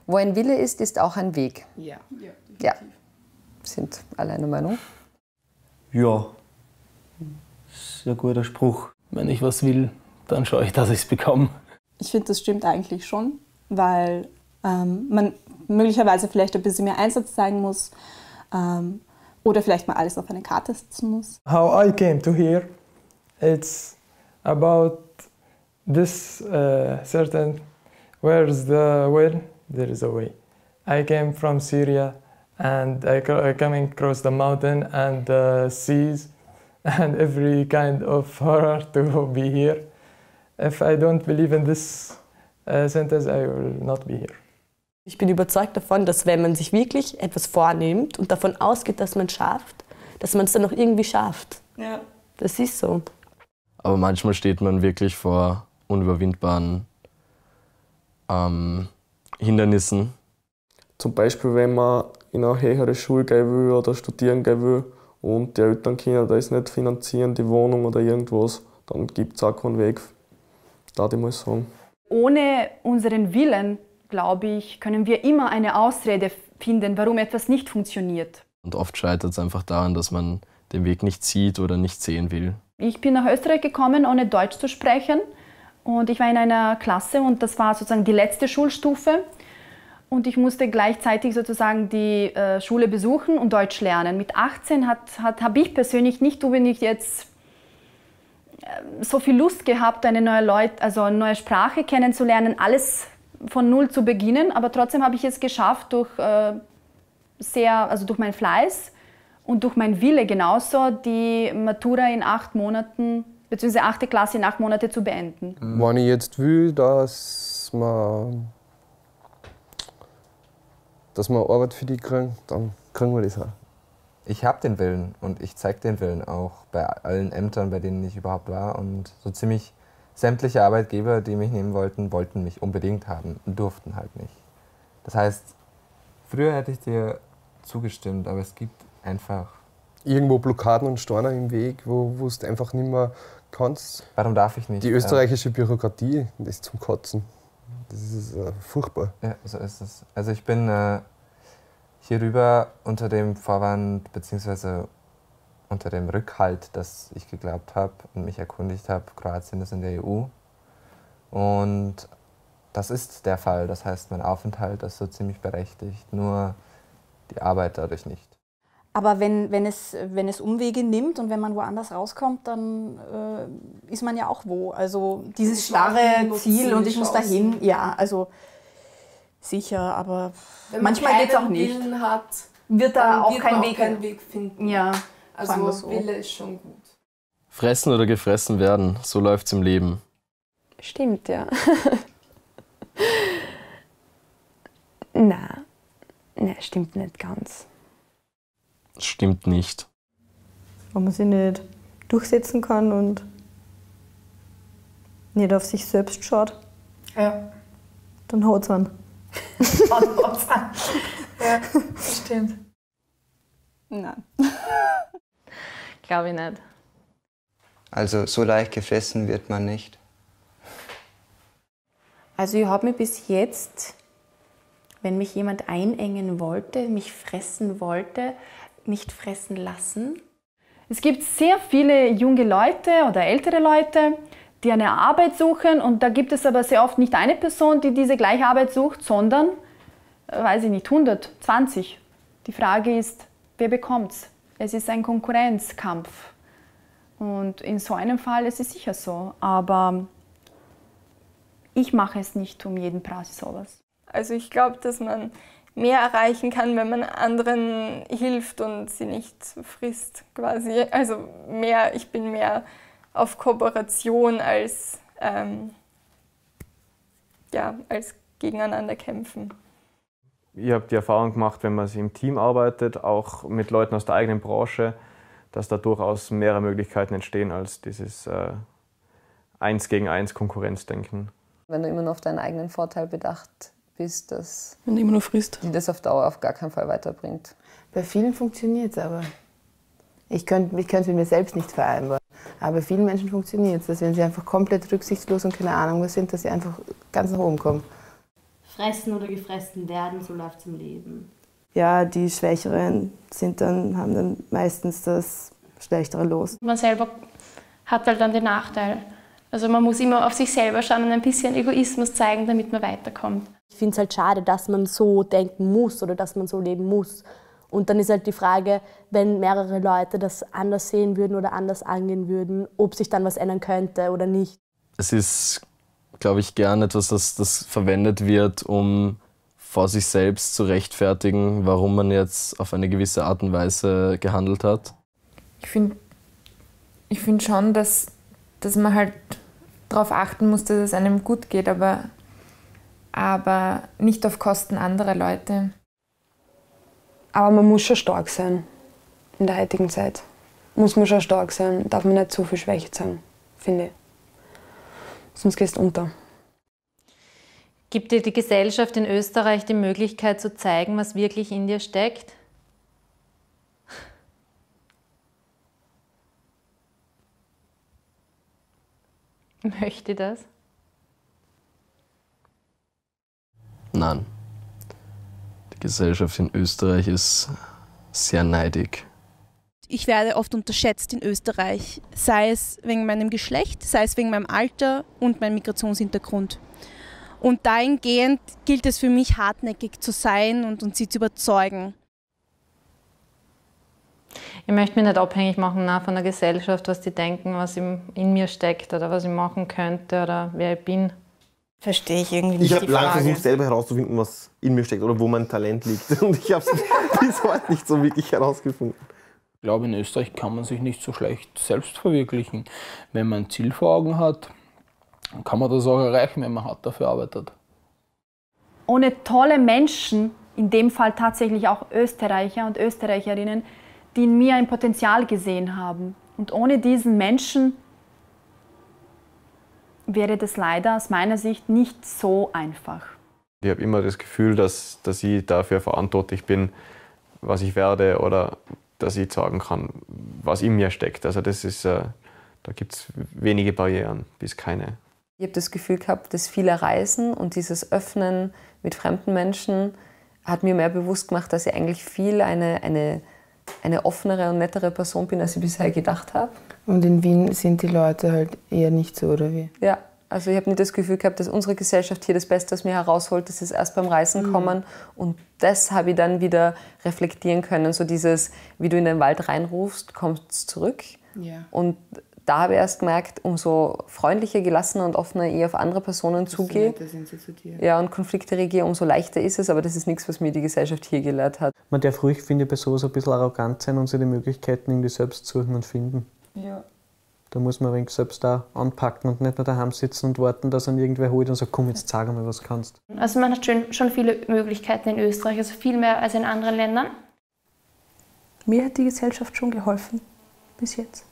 Wo ein Wille ist, ist auch ein Weg. Ja. Ja, sind alle einer Meinung. Ja, das ist ein guter Spruch. Wenn ich was will, dann schaue ich, dass ich es bekomme. Ich finde, das stimmt eigentlich schon, weil man möglicherweise vielleicht ein bisschen mehr Einsatz zeigen muss oder vielleicht mal alles auf eine Karte setzen muss. How I came to here, it's about this certain, where's the will, there is a way. I came from Syria and I coming across the mountain and the seas and every kind of horror to be here. If I don't believe in this sentence, I will not be here. Ich bin überzeugt davon, dass wenn man sich wirklich etwas vornimmt und davon ausgeht, dass man es schafft, dass man es dann auch irgendwie schafft. Ja. Das ist so. Aber manchmal steht man wirklich vor unüberwindbaren Hindernissen. Zum Beispiel, wenn man in eine höhere Schule gehen will oder studieren gehen will und die Eltern können das nicht finanzieren, die Wohnung oder irgendwas, dann gibt es auch keinen Weg, da ich mal sagen. Ohne unseren Willen, glaube ich, können wir immer eine Ausrede finden, warum etwas nicht funktioniert. Und oft scheitert es einfach daran, dass man den Weg nicht sieht oder nicht sehen will. Ich bin nach Österreich gekommen, ohne Deutsch zu sprechen. Und ich war in einer Klasse und das war sozusagen die letzte Schulstufe. Und ich musste gleichzeitig sozusagen die Schule besuchen und Deutsch lernen. Mit 18 habe ich persönlich nicht unbedingt jetzt so viel Lust gehabt, eine neue Sprache kennenzulernen, alles von Null zu beginnen. Aber trotzdem habe ich es geschafft, durch meinen Fleiß und durch meinen Wille genauso, die Matura in 8 Monaten, bzw. 8. Klasse in 8 Monate zu beenden. Wenn ich jetzt will, dass wir Arbeit für die kriegen, dann kriegen wir das auch. Ich habe den Willen und ich zeige den Willen auch bei allen Ämtern, bei denen ich überhaupt war. Und so ziemlich sämtliche Arbeitgeber, die mich nehmen wollten, wollten mich unbedingt haben und durften halt nicht. Das heißt, früher hätte ich dir zugestimmt, aber es gibt einfach... Irgendwo Blockaden und Steine im Weg, wo du einfach nicht mehr kannst. Warum darf ich nicht? Die österreichische Bürokratie, das ist zum Kotzen. Das ist furchtbar. Ja, so ist es. Also ich bin hier rüber unter dem Vorwand bzw. unter dem Rückhalt, dass ich geglaubt habe und mich erkundigt habe, Kroatien ist in der EU. Und das ist der Fall. Das heißt, mein Aufenthalt ist so ziemlich berechtigt, nur die Arbeit dadurch nicht. Aber wenn es Umwege nimmt und wenn man woanders rauskommt, dann ist man ja auch wo. Also dieses starre Ziel und ich muss dahin, ja, also sicher, aber wenn man manchmal geht es auch nicht. Willen hat, wird da auch kein Weg finden. Ja, also so. Wille ist schon gut. Fressen oder gefressen werden, so läuft's im Leben. Stimmt, ja. Na, stimmt nicht ganz. Stimmt nicht. Wenn man sich nicht durchsetzen kann und nicht auf sich selbst schaut, ja. Dann haut's an. Ja, stimmt. Nein. Glaube ich nicht. Also so leicht gefressen wird man nicht. Also ich habe mich bis jetzt, wenn mich jemand einengen wollte, mich fressen wollte, nicht fressen lassen. Es gibt sehr viele junge Leute oder ältere Leute, die eine Arbeit suchen und da gibt es aber sehr oft nicht eine Person, die diese gleiche Arbeit sucht, sondern, weiß ich nicht, 120. Die Frage ist, wer bekommt's? Es ist ein Konkurrenzkampf und in so einem Fall ist es sicher so, aber ich mache es nicht um jeden Preis sowas. Also ich glaube, dass man mehr erreichen kann, wenn man anderen hilft und sie nicht frisst quasi. Also ich bin mehr auf Kooperation als gegeneinander kämpfen. Ich habe die Erfahrung gemacht, wenn man im Team arbeitet, auch mit Leuten aus der eigenen Branche, dass da durchaus mehrere Möglichkeiten entstehen als dieses 1 gegen 1 Konkurrenzdenken. Wenn du immer nur auf deinen eigenen Vorteil bedacht bist, dass wenn du immer nur frisst, die das auf Dauer auf gar keinen Fall weiterbringt. Bei vielen funktioniert es aber. Ich könnte es mit mir selbst nicht vereinbaren. Aber bei vielen Menschen funktioniert es, dass wenn sie einfach komplett rücksichtslos und keine Ahnung was sind, dass sie einfach ganz nach oben kommen. fressen oder gefressen werden, so läuft es im Leben. Ja, die Schwächeren haben dann meistens das schlechtere Los. Man selber hat halt dann den Nachteil. Also man muss immer auf sich selber schauen und ein bisschen Egoismus zeigen, damit man weiterkommt. Ich finde es halt schade, dass man so denken muss oder dass man so leben muss. Und dann ist halt die Frage, wenn mehrere Leute das anders sehen würden oder anders angehen würden, ob sich dann was ändern könnte oder nicht. Es ist, glaube ich, gern etwas, das verwendet wird, um vor sich selbst zu rechtfertigen, warum man jetzt auf eine gewisse Art und Weise gehandelt hat. Ich finde schon, dass man halt darauf achten muss, dass es einem gut geht, aber nicht auf Kosten anderer Leute. Aber man muss schon stark sein in der heutigen Zeit. Muss man schon stark sein, darf man nicht zu viel Schwäche zeigen, finde ich. Sonst gehst du unter. Gibt dir die Gesellschaft in Österreich die Möglichkeit zu zeigen, was wirklich in dir steckt? Möchte das? Nein. Die Gesellschaft in Österreich ist sehr neidig. Ich werde oft unterschätzt in Österreich, sei es wegen meinem Geschlecht, sei es wegen meinem Alter und meinem Migrationshintergrund. Und dahingehend gilt es für mich, hartnäckig zu sein und sie zu überzeugen. Ich möchte mich nicht abhängig machen von der Gesellschaft, was die denken, was in mir steckt oder was ich machen könnte oder wer ich bin. Verstehe ich irgendwie nicht. Ich habe lange versucht, selber herauszufinden, was in mir steckt oder wo mein Talent liegt. Und ich habe es bis heute nicht so wirklich herausgefunden. Ich glaube, in Österreich kann man sich nicht so schlecht selbst verwirklichen. Wenn man ein Ziel vor Augen hat, kann man das auch erreichen, wenn man hart dafür arbeitet. Ohne tolle Menschen, in dem Fall tatsächlich auch Österreicher und Österreicherinnen, die in mir ein Potenzial gesehen haben. Und ohne diesen Menschen wäre das leider aus meiner Sicht nicht so einfach. Ich habe immer das Gefühl, dass ich dafür verantwortlich bin, was ich werde oder dass ich sagen kann, was in mir steckt. Also das ist, da gibt es wenige Barrieren, bis keine. Ich habe das Gefühl gehabt, dass viele Reisen und dieses Öffnen mit fremden Menschen hat mir mehr bewusst gemacht, dass ich eigentlich viel eine offenere und nettere Person bin, als ich bisher gedacht habe. Und in Wien sind die Leute halt eher nicht so, oder wie? Ja, also ich habe nicht das Gefühl gehabt, dass unsere Gesellschaft hier das Beste aus mir herausholt, das ist erst beim Reisen kommen. Und das habe ich dann wieder reflektieren können, so dieses, wie du in den Wald reinrufst, kommst zurück. Ja. Und da habe ich erst gemerkt, umso freundlicher, gelassener und offener ich auf andere Personen zugehe, ja, und Konflikte regiere, umso leichter ist es. Aber das ist nichts, was mir die Gesellschaft hier gelehrt hat. Man darf ruhig, finde ich, bei sowas ein bisschen arrogant sein und sich die Möglichkeiten irgendwie selbst suchen und finden. Ja. Da muss man ein wenig selbst da anpacken und nicht nur daheim sitzen und warten, dass ihn irgendwer holt und sagt, komm, jetzt zeig mir, was du kannst. Also man hat schon viele Möglichkeiten in Österreich, also viel mehr als in anderen Ländern. Mir hat die Gesellschaft schon geholfen, bis jetzt.